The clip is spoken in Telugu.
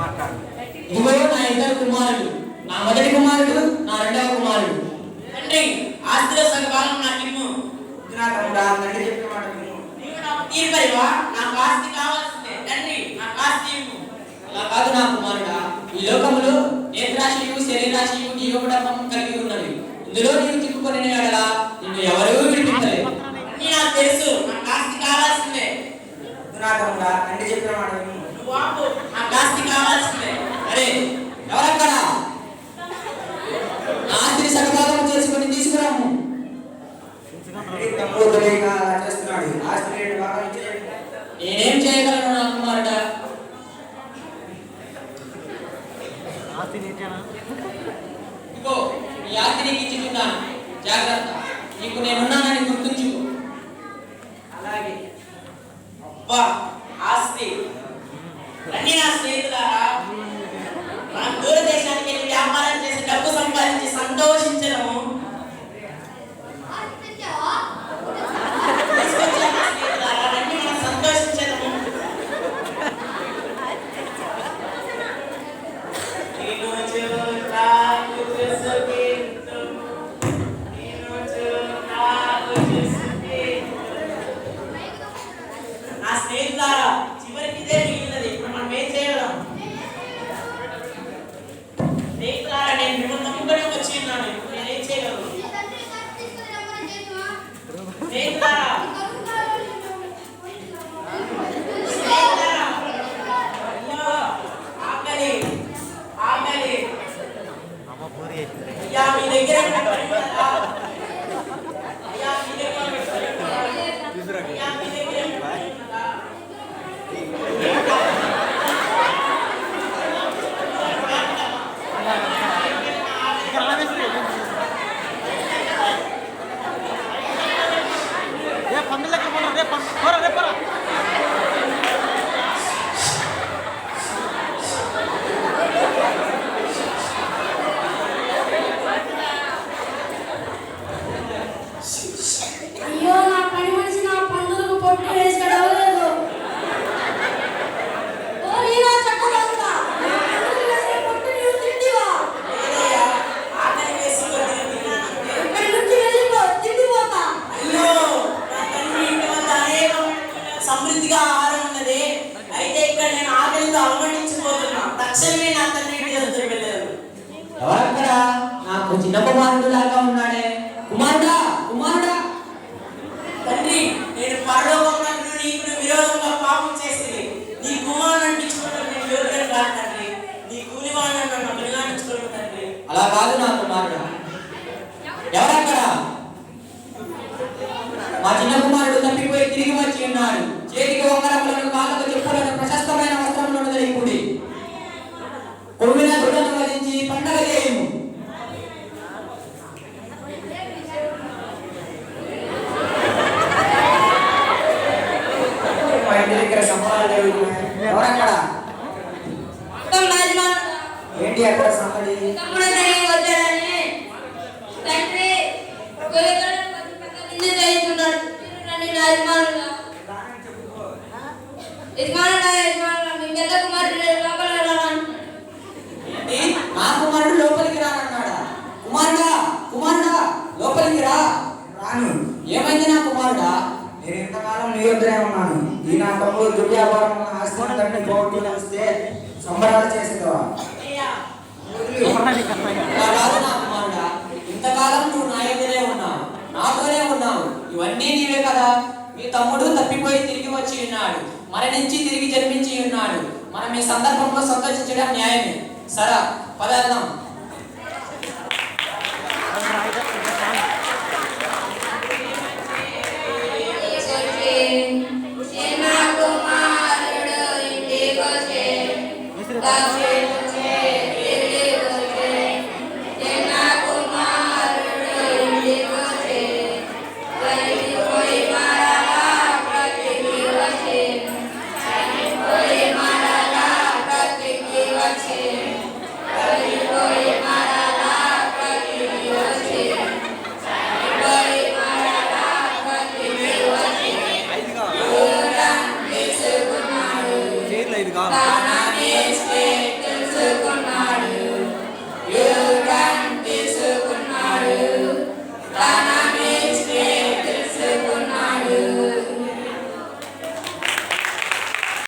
ఇదిగో నా ఇద్దరు కుమారుడు, నా మొదటి కుమారుడు, నా రెండవ కుమారుడు. తండ్రి ఆస్తిలో సగభాగం నాకు ఇమ్ము. నా తమ్ముడా తండ్రి చెప్పిన మాట విను. నీవు నాకు తీర్పరివా? నాకు ఆస్తి కావాల్సిందే. తండ్రి నాకు ఆస్తి ఇమ్ము. అలా కాదు నా కుమారుడా, ఈ లోకములో నేత్రాశియు శరీరాశియు నీ యోగడమం కలిగి ఉన్నవి. ఇందులో నీవు చిక్కుకొని ఎడలా నిన్ను ఎవరూ విడిపించలేరు. అన్నీ నాకు తెలుసు. నాకు ఆస్తి కావాల్సిందే. నా తమ్ముడా తండ్రి చెప్పిన మాట విను. నువ్వు ఆపు. నాకు ఆస్తి కావాల్సిందే. అరే ఎవరక్కడ? నా ఆస్తిని సగభాగం చేసుకొని తీసుకురాము. తమ్ముడు తెలియక అలా చేస్తున్నాడు. ఆస్తి రేటు బాగా ఇచ్చేయండి. నేనేం చేయగలను నా కుమారుడా? ఇగో ఈ ఆస్తి నీకు ఇచ్చుతున్నాను, జాగ్రత్త. నీకు నేనున్నానని గుర్తుంచుకో. అలాగే. అబ్బా ఆస్తి. అన్నీ నా స్నేహితులారా, మనం దూరదేశానికి వెళ్ళి వ్యాపారం చేసి డబ్బు సంపాదించి సంతోషించడము తీసుకొచ్చాను నా స్నేహితులారా. రండి మనం సంతోషించడము. నేను చూడాకు చేసుకుంటాము. నేను చూడాకు చేసుకుంటాము. నా స్నేహితులారా, చివరికి ఇదే మిగిలినది. ఇప్పుడు మనం ఏం చేయగలం? స్నేహితులారా, నేను మిమ్మల్ని నమ్ముకొని వచ్చి ఉన్నాను. ఇప్పుడు నేను ఏం చేయగలను? స్నేహితులారా, స్నేహితులారా, అయ్యా ఆకలి ఆకలి. అయ్యా మీ దగ్గర ఉన్న పని ఉందా? అయ్యా మీ దగ్గర ఉన్న పని ఉందా? అయ్యా మీ దగ్గర ఉన్న పని ఉందా? అయ్యో నా పని మనిషి నా పండుగకు పొట్టు వేసి గడవలేదు. ఓ నీలా చక్కదొంగ, నా పండుగకు వేసిన పొట్టు నీవు తింటివా? లేదయ్యా, ఆకలి వేసి కొద్దిగా తిన్నానంతే. ఇక్కడి నుంచి వెళ్ళిపో, తిండిపోతా. అయ్యో, నా తండ్రి ఇంటి వద్ద అనేకమైన సమృద్ధిగా ఆహారం ఉన్నది. అయితే ఇక్కడ నేను ఆకలితో అలమటించిపోతున్నా. తక్షణమే నా తండ్రి ఇంటి వద్దకు వెళ్ళారు. ఎవరక్కడ? నాకు చిన్న కుమారుడు లాగా ఉన్నాడే. కుమారుడా, కుమారుడా. తండ్రి, నేను పరలోకంలో నీకు విరోధంగా పాపం చేసి నీ కుమారుని అంటించుకోవడం నేను యోగ్యం కాదు తండ్రి. నీ కూలివాడిని నన్ను అభిమానించుకోవడం తండ్రి. అలా కాదు నా కుమారుడా. ఎవరక్కడ? మా చిన్న కుమారుడు తప్పిపోయి తిరిగి వచ్చి ఉన్నాడు. చేతికి ఉంగరములను, కాళ్ళకు చెప్పులను, ప్రశస్తమైన వస్త్రములను ధరింపుడి. కొమ్మిన దృఢను వధించి పండగ చేయము. మా ఇంటి దగ్గర సంబరాలు జరుగుతున్నాయి. ఎవరక్కడ? మొత్తం రాజమాత ఏంటి అక్కడ సంగతి? తమ్ముడు తిరిగి వచ్చాడని తండ్రి గొర్రెలను పది పెద్ద విందు చేయిస్తున్నాడు. రండి రాజమానులా. యజమానుడా, యజమానులా, మీ పెద్ద కుమారుడు లోపల వెళ్ళాలంటున్నాడు. ఏంటి? నా కుమారుడు లోపలికి రానన్నాడా? కుమారుడా, కుమారుడా, లోపలికి రా. రాను. ఏమైంది నా కుమారుడా? నేను ఇంతకాలం నీ వద్దనే ఉన్నాను. ఈ నా తమ్ముడు దుర్వ్యాపారం వల్ల ఆస్తిని తండ్రి పోగొట్టుకుని వస్తే సంబరాలు చేసేదవా? అయ్యా, అలా కాదు నా కుమారుడా. ఇంతకాలం నువ్వు నా ఎదురే ఉన్నావు, నాతోనే ఉన్నావు. ఇవన్నీ నీవే కదా. మీ తమ్ముడు తప్పిపోయి తిరిగి వచ్చి ఉన్నాడు, మరణించి తిరిగి జన్మించి ఉన్నాడు. మనం ఈ సందర్భంలో సంతోషించడం న్యాయమే. సరే పదార్థం. ఇది కావాలి.